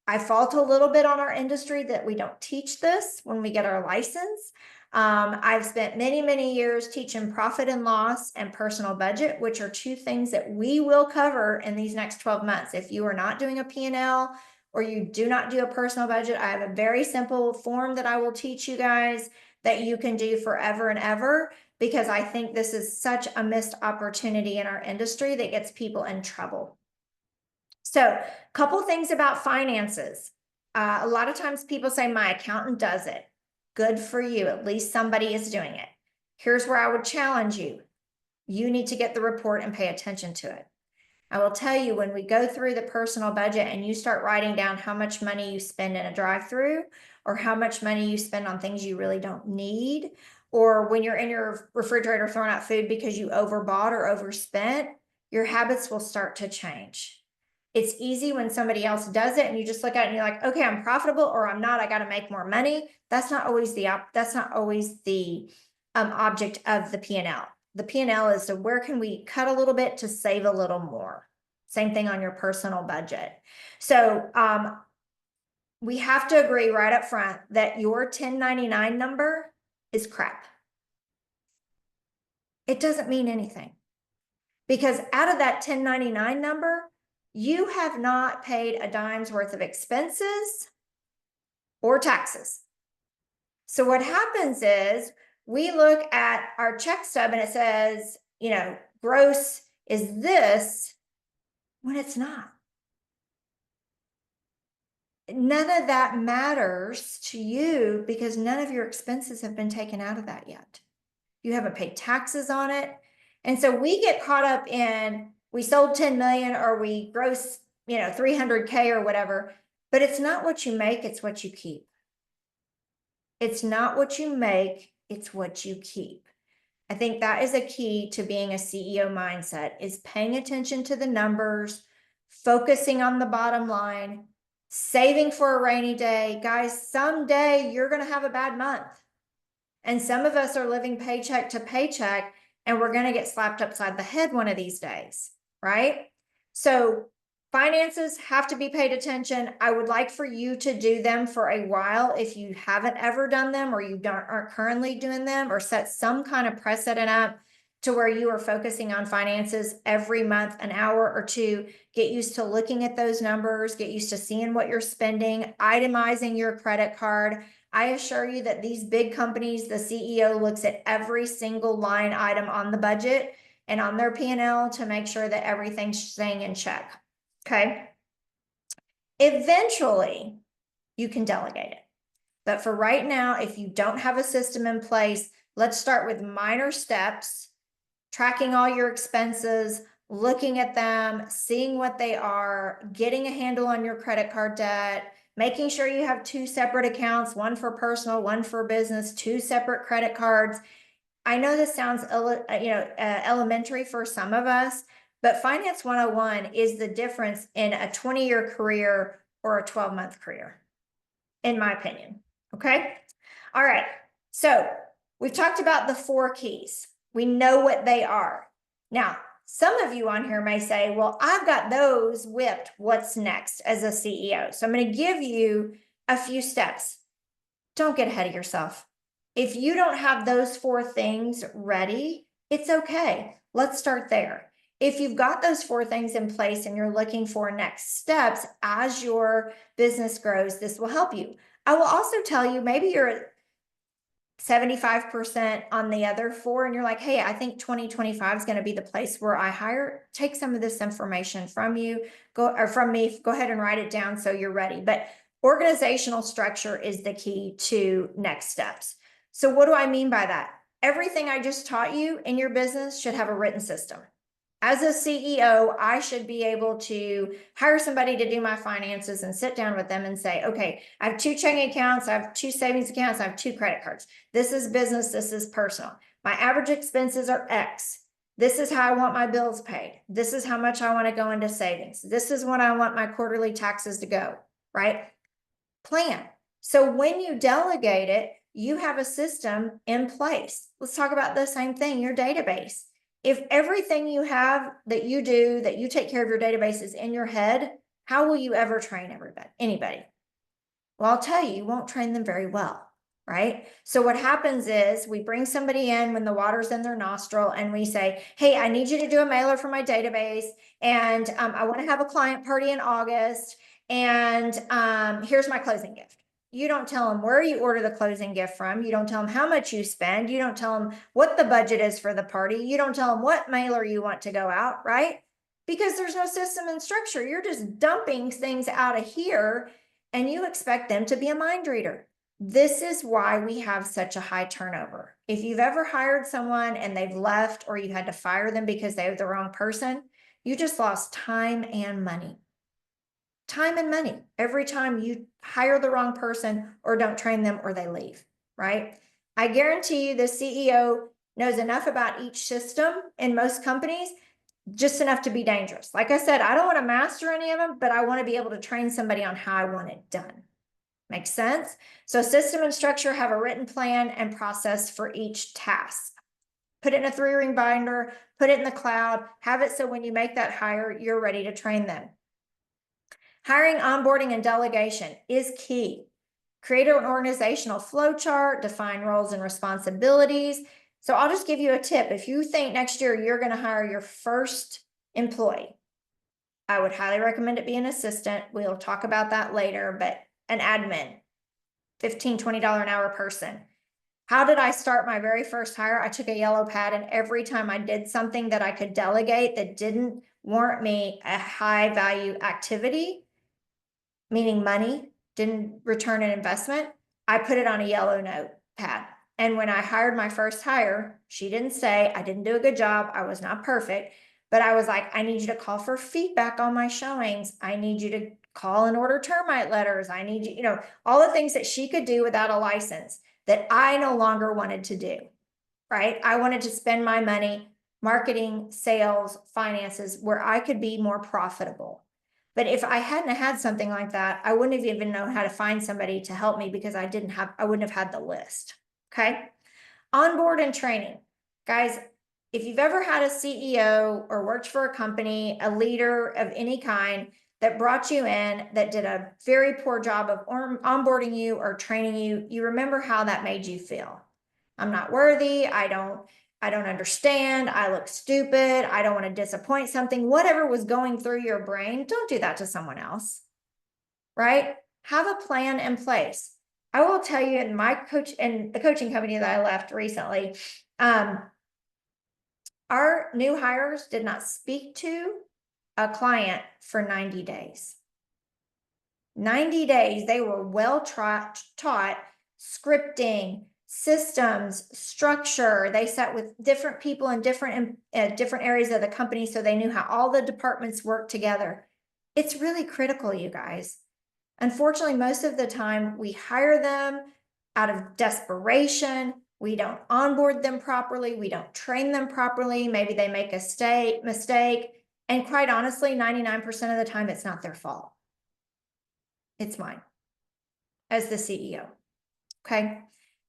I fault a little bit on our industry that we don't teach this when we get our license. I've spent many, many years teaching profit and loss and personal budget, which are two things that we will cover in these next 12 months. If you are not doing a P&L or you do not do a personal budget, I have a very simple form that I will teach you guys that you can do forever and ever, because I think this is such a missed opportunity in our industry that gets people in trouble. So a couple things about finances. A lot of times people say my accountant does it. Good for you. At least somebody is doing it. Here's where I would challenge you. You need to get the report and pay attention to it. I will tell you, when we go through the personal budget and you start writing down how much money you spend in a drive-through, or how much money you spend on things you really don't need, or when you're in your refrigerator throwing out food because you overbought or overspent, your habits will start to change. It's easy when somebody else does it and you just look at it and you're like, okay, I'm profitable or I'm not, I got to make more money. That's not always the object of the P&L. The P&L is to where can we cut a little bit to save a little more. Same thing on your personal budget. So we have to agree right up front that your 1099 number is crap. It doesn't mean anything, because out of that 1099 number, you have not paid a dime's worth of expenses or taxes. So what happens is we look at our check stub and it says, you know, gross is this, when it's not. None of that matters to you because none of your expenses have been taken out of that yet. You haven't paid taxes on it. And so we get caught up in, we sold 10 million or we gross, you know, 300K or whatever, but it's not what you make, it's what you keep. It's not what you make, it's what you keep. I think that is a key to being a CEO mindset, is paying attention to the numbers, focusing on the bottom line, saving for a rainy day. Guys, someday you're going to have a bad month. And some of us are living paycheck to paycheck, and we're going to get slapped upside the head one of these days, right? So finances have to be paid attention. I would like for you to do them for a while if you haven't ever done them, or you aren't currently doing them, or set some kind of precedent up to where you are focusing on finances every month, an hour or two. Get used to looking at those numbers, get used to seeing what you're spending, itemizing your credit card. I assure you that these big companies, the CEO looks at every single line item on the budget and on their P&L to make sure that everything's staying in check. Okay. Eventually, you can delegate it. But for right now, if you don't have a system in place, let's start with minor steps, tracking all your expenses, looking at them, seeing what they are, getting a handle on your credit card debt, making sure you have 2 separate accounts, one for personal, one for business, 2 separate credit cards. I know this sounds elementary for some of us, but Finance 101 is the difference in a 20-year career or a 12-month career, in my opinion. Okay. All right. So we've talked about the 4 keys. We know what they are. Now, some of you on here may say, well, I've got those whipped. What's next as a CEO? So I'm going to give you a few steps. Don't get ahead of yourself. If you don't have those 4 things ready, it's okay. Let's start there. If you've got those 4 things in place and you're looking for next steps as your business grows, this will help you. I will also tell you, maybe you're at 75% on the other 4 and you're like, hey, I think 2025 is going to be the place where I hire. Take some of this information from you, from me, go ahead and write it down so you're ready. But organizational structure is the key to next steps. So what do I mean by that? Everything I just taught you in your business should have a written system. As a CEO, I should be able to hire somebody to do my finances and sit down with them and say, okay, I have 2 checking accounts, I have 2 savings accounts, I have 2 credit cards. This is business, this is personal. My average expenses are X. This is how I want my bills paid. This is how much I want to go into savings. This is what I want my quarterly taxes to go, right? Plan. So when you delegate it, you have a system in place. Let's talk about the same thing, your database. If everything you have that you do, that you take care of your database is in your head, how will you ever train anybody? Well, I'll tell you, you won't train them very well, right? So what happens is we bring somebody in when the water's in their nostril and we say, hey, I need you to do a mailer for my database. And I want to have a client party in August. And here's my closing gift. You don't tell them where you order the closing gift from. You don't tell them how much you spend. You don't tell them what the budget is for the party. You don't tell them what mailer you want to go out, right? Because there's no system and structure. You're just dumping things out of here and you expect them to be a mind reader. This is why we have such a high turnover. If you've ever hired someone and they've left, or you had to fire them because they were the wrong person, you just lost time and money. Time and money every time you hire the wrong person or don't train them or they leave, right? I guarantee you the CEO knows enough about each system in most companies, just enough to be dangerous. Like I said, I don't want to master any of them, but I want to be able to train somebody on how I want it done. Makes sense? So system and structure have a written plan and process for each task. Put it in a 3-ring binder, put it in the cloud, have it so when you make that hire, you're ready to train them. Hiring, onboarding, and delegation is key. Create an organizational flow chart, define roles and responsibilities. So I'll just give you a tip. If you think next year you're going to hire your first employee, I would highly recommend it be an assistant. We'll talk about that later, but an admin, $15, $20 an hour person. How did I start my very first hire? I took a yellow pad, and every time I did something that I could delegate that didn't warrant me a high value activity, meaning money, didn't return an investment, I put it on a yellow notepad. And when I hired my first hire, she didn't say I didn't do a good job, I was not perfect, but I was like, I need you to call for feedback on my showings. I need you to call and order termite letters. I need you, all the things that she could do without a license that I no longer wanted to do, right? I wanted to spend my money, marketing, sales, finances, where I could be more profitable. But if I hadn't had something like that, I wouldn't have even known how to find somebody to help me because I wouldn't have had the list. Okay. Onboard and training. Guys, if you've ever had a CEO or worked for a company, a leader of any kind that brought you in that did a very poor job of onboarding you or training you, you remember how that made you feel. I'm not worthy. I don't understand. I look stupid. I don't want to disappoint something. Whatever was going through your brain, don't do that to someone else, right? Have a plan in place. I will tell you, in the coaching company that I left recently, our new hires did not speak to a client for 90 days. 90 days, they were well taught scripting, systems, structure. They sat with different people in different areas of the company, so they knew how all the departments work together. It's really critical, you guys. Unfortunately, most of the time we hire them out of desperation. We don't onboard them properly. We don't train them properly. Maybe they make a mistake. And quite honestly, 99% of the time, it's not their fault. It's mine as the CEO. Okay.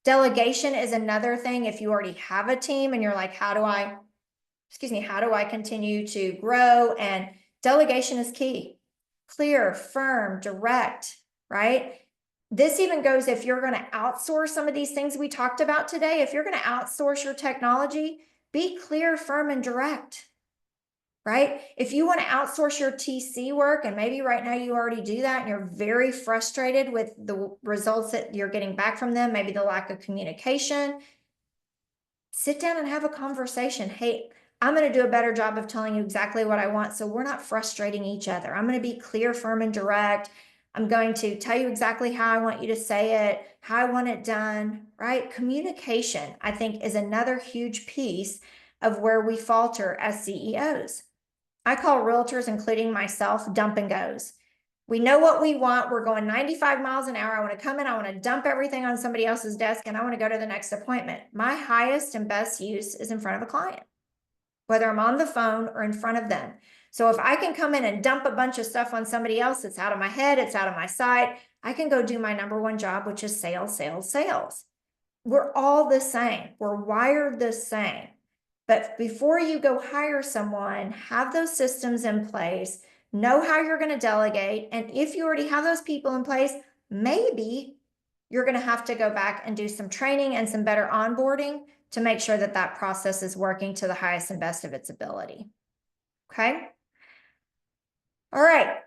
Delegation is another thing. If you already have a team and you're like, how do I continue to grow? And delegation is key. Clear, firm, direct, right? This even goes if you're going to outsource some of these things we talked about today. If you're going to outsource your technology, be clear, firm, and direct, right? If you want to outsource your TC work, and maybe right now you already do that and you're very frustrated with the results that you're getting back from them, maybe the lack of communication, sit down and have a conversation. Hey, I'm going to do a better job of telling you exactly what I want, so we're not frustrating each other. I'm going to be clear, firm, and direct. I'm going to tell you exactly how I want you to say it, how I want it done, right? Communication, I think, is another huge piece of where we falter as CEOs. I call realtors, including myself, dump and goes. We know what we want. We're going 95 miles an hour. I want to come in. I want to dump everything on somebody else's desk, and I want to go to the next appointment. My highest and best use is in front of a client, whether I'm on the phone or in front of them. So if I can come in and dump a bunch of stuff on somebody else, it's out of my head, it's out of my sight, I can go do my number one job, which is sales, sales, sales. We're all the same. We're wired the same. But before you go hire someone, have those systems in place, know how you're going to delegate. And if you already have those people in place, maybe you're going to have to go back and do some training and some better onboarding to make sure that that process is working to the highest and best of its ability. Okay. All right.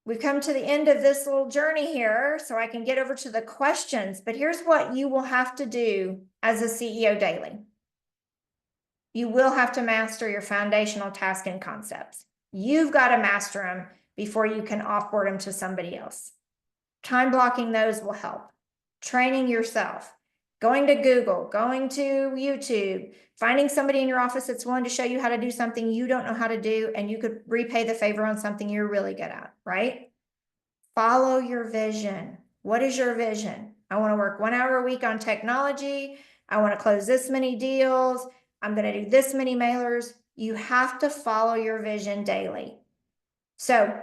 We've come to the end of this little journey here, so I can get over to the questions. But here's what you will have to do as a CEO daily. You will have to master your foundational tasks and concepts. You've got to master them before you can offboard them to somebody else. Time blocking those will help. training yourself, going to Google, going to YouTube, finding somebody in your office that's willing to show you how to do something you don't know how to do, and you could repay the favor on something you're really good at, right? Follow your vision. What is your vision? I want to work 1 hour a week on technology. I want to close this many deals. I'm going to do this many mailers. You have to follow your vision daily. So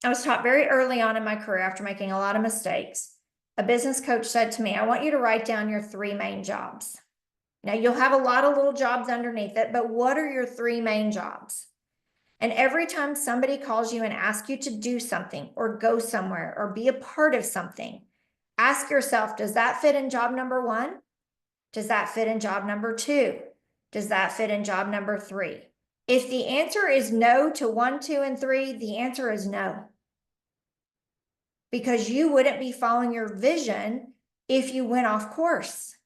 I was taught very early on in my career, after making a lot of mistakes, a business coach said to me, I want you to write down your 3 main jobs. Now you'll have a lot of little jobs underneath it, but what are your 3 main jobs? And every time somebody calls you and asks you to do something or go somewhere or be a part of something, ask yourself, does that fit in job number 1? Does that fit in job number 2? Does that fit in job number 3? If the answer is no to 1, 2, and 3, the answer is no. Because you wouldn't be following your vision if you went off course.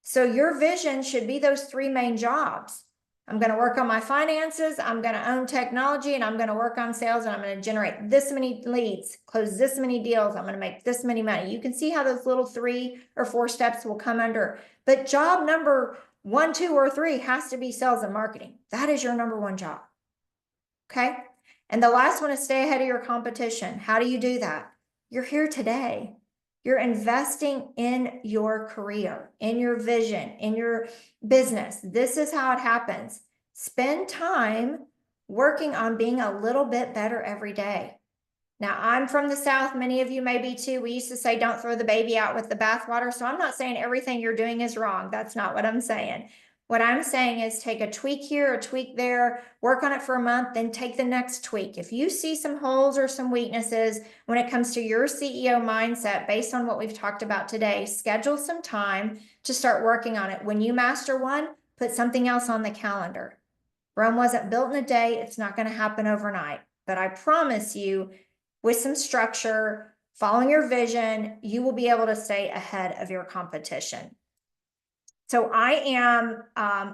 So your vision should be those 3 main jobs. I'm going to work on my finances, I'm going to own technology, and I'm going to work on sales, and I'm going to generate this many leads, close this many deals, I'm going to make this many money. You can see how those little 3 or 4 steps will come under. But job number 1, 2, or 3 has to be sales and marketing. That is your number 1 job. Okay? And the last one is stay ahead of your competition. How do you do that? You're here today. You're investing in your career, in your vision, in your business. This is how it happens. Spend time working on being a little bit better every day. Now, I'm from the South. Many of you may be too. We used to say, don't throw the baby out with the bathwater. So I'm not saying everything you're doing is wrong. That's not what I'm saying. What I'm saying is take a tweak here, a tweak there, work on it for a month, then take the next tweak. If you see some holes or some weaknesses when it comes to your CEO mindset, based on what we've talked about today, schedule some time to start working on it. When you master one, put something else on the calendar. Rome wasn't built in a day. It's not going to happen overnight. But I promise you, with some structure, following your vision, you will be able to stay ahead of your competition. So I am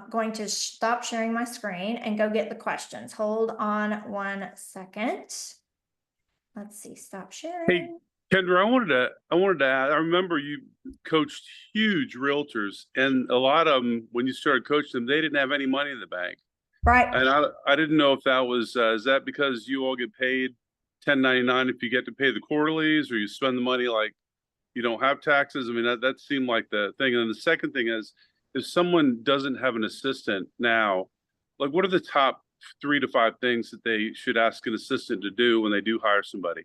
going to stop sharing my screen and go get the questions. Hold on 1 second. Let's see, stop sharing. Hey, Kendra, I wanted to add, I remember you coached huge realtors, and a lot of them, when you started coaching them, they didn't have any money in the bank. Right. And I didn't know if that was, is that because you all get paid 1099 if you get to pay the quarterlies, or you spend the money like you don't have taxes? I mean, that seemed like the thing. And the second thing is, if someone doesn't have an assistant now, like what are the top 3 to 5 things that they should ask an assistant to do when they do hire somebody?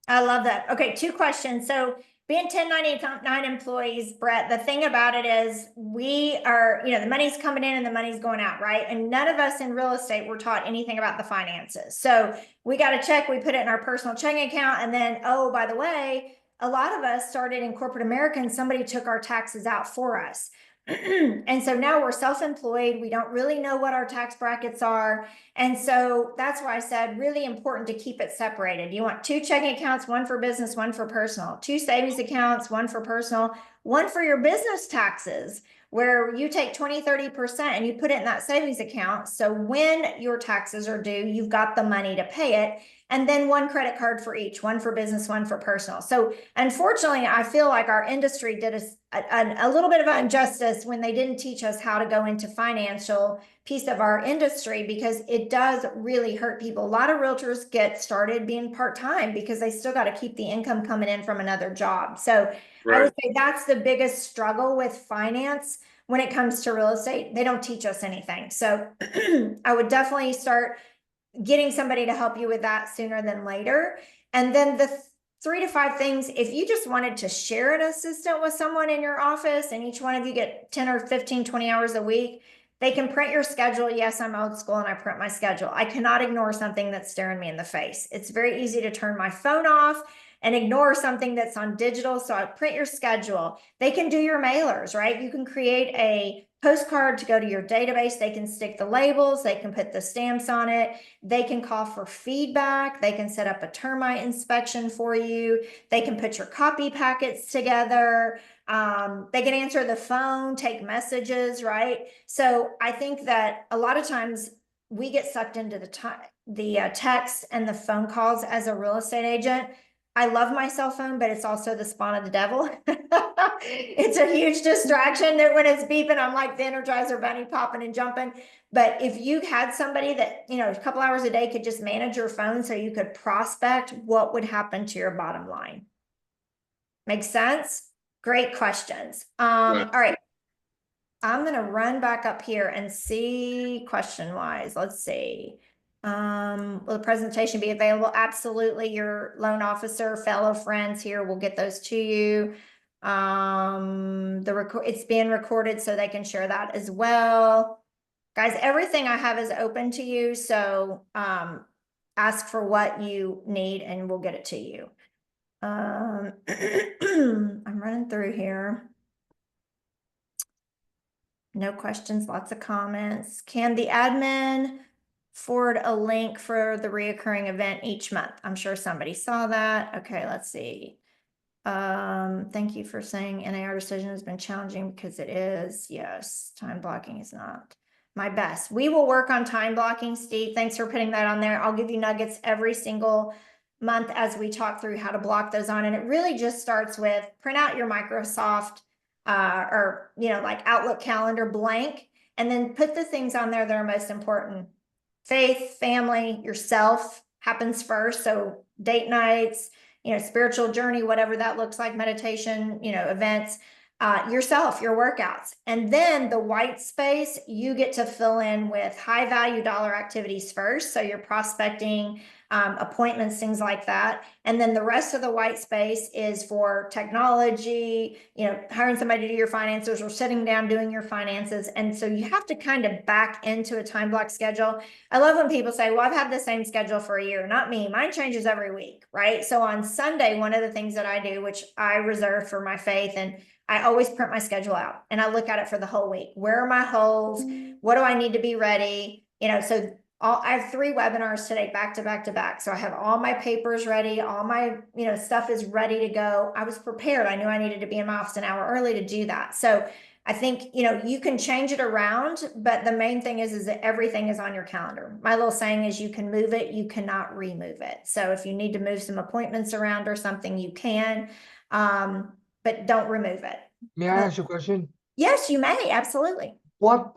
I love that. Okay, 2 questions. So being 1099 employees, Brett, the thing about it is we are, the money's coming in and the money's going out, right? And none of us in real estate were taught anything about the finances. So we got a check, we put it in our personal checking account, and then, oh, by the way, a lot of us started in corporate America and somebody took our taxes out for us. And so now we're self-employed. We don't really know what our tax brackets are. And so that's why I said really important to keep it separated. You want 2 checking accounts, 1 for business, 1 for personal, 2 savings accounts, 1 for personal, 1 for your business taxes, where you take 20, 30% and you put it in that savings account. So when your taxes are due, you've got the money to pay it. And then 1 credit card for each, 1 for business, 1 for personal. So unfortunately, I feel like our industry did a little bit of injustice when they didn't teach us how to go into financial piece of our industry, because it does really hurt people. A lot of realtors get started being part-time because they still got to keep the income coming in from another job. So I would say that's the biggest struggle with finance when it comes to real estate. They don't teach us anything. So I would definitely start getting somebody to help you with that sooner than later. And then the 3 to 5 things, if you just wanted to share an assistant with someone in your office and each one of you get 10 or 15, 20 hours a week, they can print your schedule. Yes, I'm old school and I print my schedule. I cannot ignore something that's staring me in the face. It's very easy to turn my phone off and ignore something that's on digital. So I print your schedule. They can do your mailers, right? You can create a postcard to go to your database. They can stick the labels. They can put the stamps on it. They can call for feedback. They can set up a termite inspection for you. They can put your copy packets together. They can answer the phone, take messages, right? So I think that a lot of times we get sucked into the text and the phone calls as a real estate agent. I love my cell phone, but it's also the spawn of the devil. It's a huge distraction that when it's beeping, I'm like the Energizer Bunny popping and jumping. But if you had somebody that, you know, a couple hours a day could just manage your phone so you could prospect, what would happen to your bottom line? Make sense? Great questions. Right. All right. I'm gonna run back up here and see question wise. Let's see. Will the presentation be available? Absolutely. Your loan officer, fellow friends here will get those to you. It's being recorded so they can share that as well. Guys, everything I have is open to you, so ask for what you need and we'll get it to you. I'm running through here. No questions, lots of comments. Can the admin forward a link for the reoccurring event each month? I'm sure somebody saw that. Okay, let's see. Thank you for saying NAR decision has been challenging because it is. Yes, time blocking is not my best. We will work on time blocking, Steve. Thanks for putting that on there. I'll give you nuggets every single month as we talk through how to block those on. And it really just starts with print out your Microsoft or, you know, like Outlook calendar blank, and then put the things on there that are most important. Faith, family, yourself happens first. So date nights, you know, spiritual journey, whatever that looks like, meditation, you know, events, yourself, your workouts. And then the white space, you get to fill in with high value dollar activities first. So you're prospecting, appointments, things like that. And then the rest of the white space is for technology, you know, hiring somebody to do your finances or sitting down doing your finances. And so you have to kind of back into a time block schedule. I love when people say, well, I've had the same schedule for a year. Not me. Mine changes every week, right? So on Sunday, one of the things that I do, which I reserve for my faith, and I always print my schedule out and I look at it for the whole week. Where are my holes? What do I need to be ready? You know, so I have 3 webinars today, back to back to back. So I have all my papers ready. All my, you know, stuff is ready to go. I was prepared. I knew I needed to be in my office an hour early to do that. So I think, you know, you can change it around, but the main thing is that everything is on your calendar. My little saying is you can move it, you cannot remove it. So if you need to move some appointments around or something, you can, but don't remove it. May I ask you a question? Yes, you may. Absolutely. What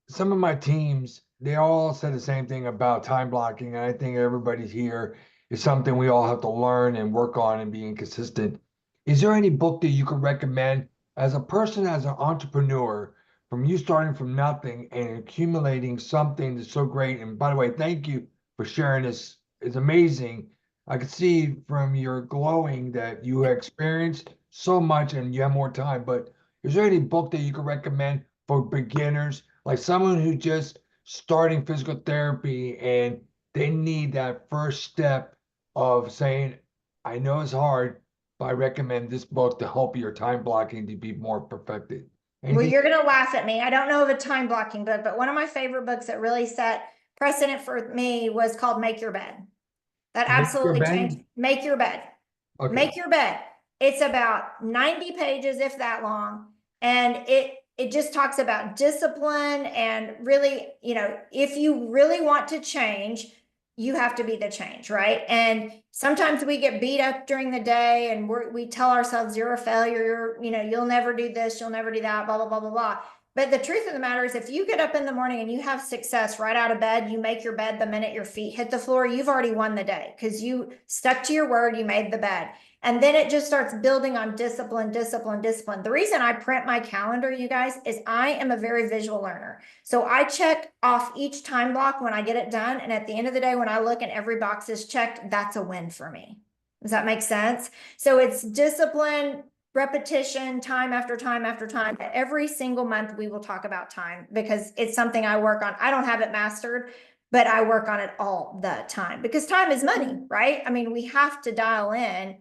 some of my teams, they all said the same thing about time blocking, and I think everybody's here is something we all have to learn and work on and being consistent. Is there any book that you could recommend as a person, as an entrepreneur, from you starting from nothing and accumulating something that's so great? And by the way, thank you for sharing this. It's amazing. I could see from your glowing that you experienced so much and you have more time, but is there any book that you could recommend for beginners, like someone who just starting physical therapy and they need that first step of saying, I know it's hard, but I recommend this book to help your time blocking to be more perfected. Well, Anything? you're going to laugh at me. I don't know of a time blocking book, but one of my favorite books that really set precedent for me was called Make Your Bed. That Make Your absolutely Bed? changed. Make Your Bed. Okay. Make Your Bed. It's about 90 pages, if that long. And it just talks about discipline and really, you know, if you really want to change, you have to be the change, right? And sometimes we get beat up during the day and we tell ourselves you're a failure, you know, you'll never do this, you'll never do that, blah, blah, blah, blah, blah. But the truth of the matter is if you get up in the morning and you have success right out of bed, you make your bed the minute your feet hit the floor, you've already won the day because you stuck to your word, you made the bed. And then it just starts building on discipline, discipline, discipline. The reason I print my calendar, you guys, is I am a very visual learner. So I check off each time block when I get it done. And at the end of the day, when I look and every box is checked, that's a win for me. Does that make sense? So it's discipline, repetition, time after time after time. Every single month we will talk about time because it's something I work on. I don't have it mastered, but I work on it all the time because time is money, right? I mean, we have to dial in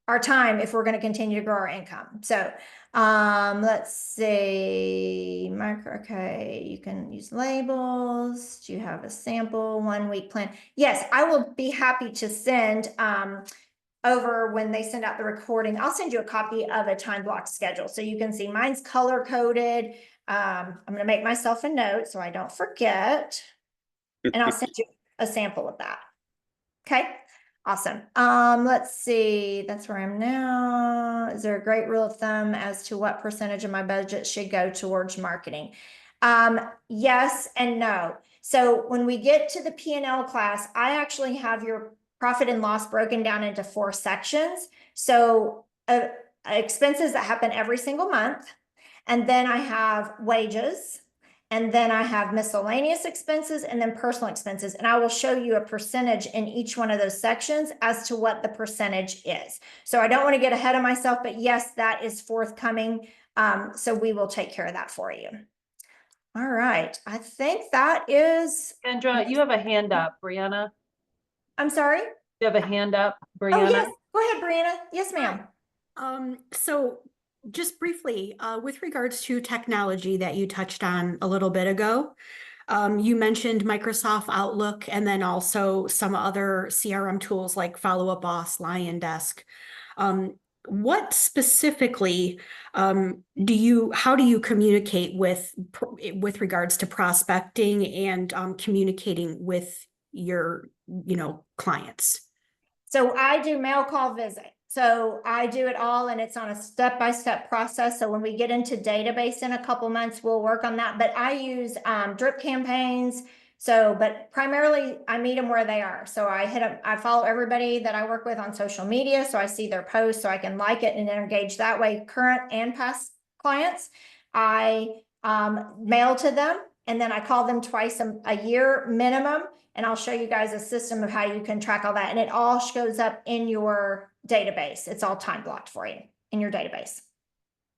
our time if we're going to continue to grow our income. So let's see, okay, you can use labels. Do you have a sample 1 week plan? Yes, I will be happy to send over when they send out the recording. I'll send you a copy of a time block schedule so you can see mine's color coded. I'm going to make myself a note so I don't forget, and I'll send you a sample of that. Okay. Awesome. Let's see. That's where I'm now. Is there a great rule of thumb as to what percentage of my budget should go towards marketing? Yes and no. So when we get to the P&L class, I actually have your profit and loss broken down into 4 sections. So expenses that happen every single month. And then I have wages. And then I have miscellaneous expenses and then personal expenses. And I will show you a percentage in each one of those sections as to what the percentage is. So I don't want to get ahead of myself, but yes, that is forthcoming. So we will take care of that for you. All right. I think that is. Kendra, you have a hand up, Brianna. I'm sorry. You have a hand up, Oh, Brianna. yes. Go ahead, Brianna. Yes, ma'am. So just briefly, with regards to technology that you touched on a little bit ago, you mentioned Microsoft Outlook and then also some other CRM tools like Follow Up Boss, Lion Desk. What specifically how do you communicate with regards to prospecting and communicating with your, clients? So I do mail, call, visit. So I do it all and it's on a step-by-step process. So when we get into database in a couple months, we'll work on that. But I use drip campaigns. So, but primarily I meet them where they are. So I follow everybody that I work with on social media. So I see their posts so I can like it and engage that way, current and past clients. I mail to them and then I call them twice a year minimum. And I'll show you guys a system of how you can track all that. And it all shows up in your database. It's all time blocked for you in your database.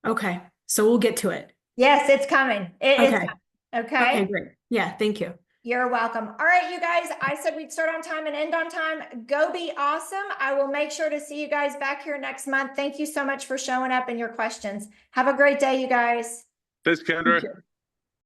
Okay, so we'll get to it. Yes, it's coming. It's Okay. coming. Okay. Okay, great. Yeah, thank you. You're welcome. All right, you guys, I said we'd start on time and end on time. Go be awesome. I will make sure to see you guys back here next month. Thank you so much for showing up and your questions. Have a great day, you guys. Thanks, Kendra. Thank you.